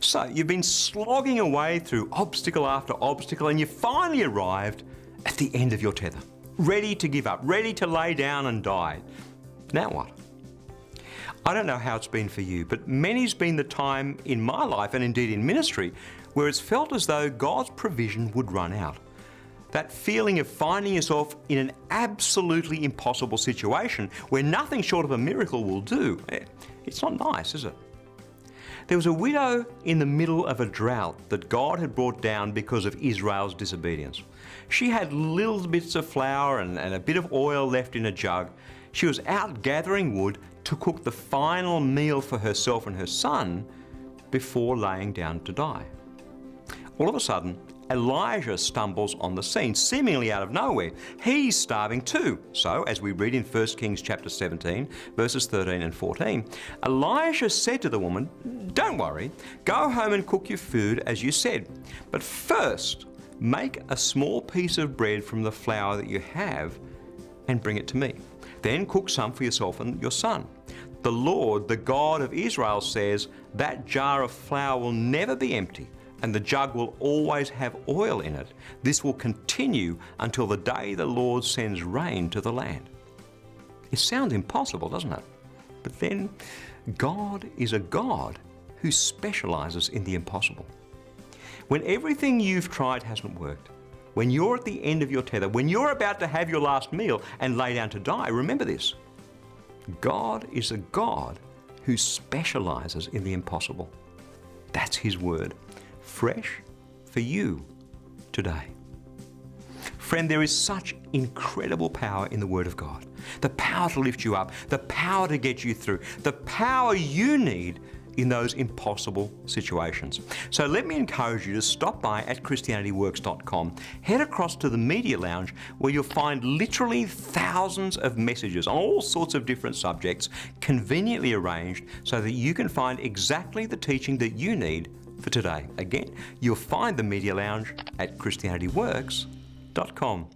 So you've been slogging away through obstacle after obstacle and you finally arrived at the end of your tether, ready to give up, ready to lay down and die. Now what? I don't know how it's been for you, but many's been the time in my life and indeed in ministry where it's felt as though God's provision would run out. That feeling of finding yourself in an absolutely impossible situation where nothing short of a miracle will do. It's not nice, is it? There was a widow in the middle of a drought that God had brought down because of Israel's disobedience. She had little bits of flour and a bit of oil left in a jug. She was out gathering wood to cook the final meal for herself and her son before laying down to die. All of a sudden, Elijah stumbles on the scene, seemingly out of nowhere. He's starving too. So, as we read in 1 Kings chapter 17, verses 13 and 14, Elijah said to the woman, "Don't worry, go home and cook your food as you said. But first, make a small piece of bread from the flour that you have and bring it to me. Then cook some for yourself and your son. The Lord, the God of Israel, says that jar of flour will never be empty, and the jug will always have oil in it. This will continue until the day the Lord sends rain to the land." It sounds impossible, doesn't it? But then, God is a God who specializes in the impossible. When everything you've tried hasn't worked, when you're at the end of your tether, when you're about to have your last meal and lay down to die, remember this: God is a God who specializes in the impossible. That's His word, fresh for you today. Friend, there is such incredible power in the Word of God. The power to lift you up, the power to get you through, the power you need in those impossible situations. So let me encourage you to stop by at ChristianityWorks.com, head across to the Media Lounge where you'll find literally thousands of messages on all sorts of different subjects, conveniently arranged so that you can find exactly the teaching that you need for today. Again, you'll find the Media Lounge at ChristianityWorks.com.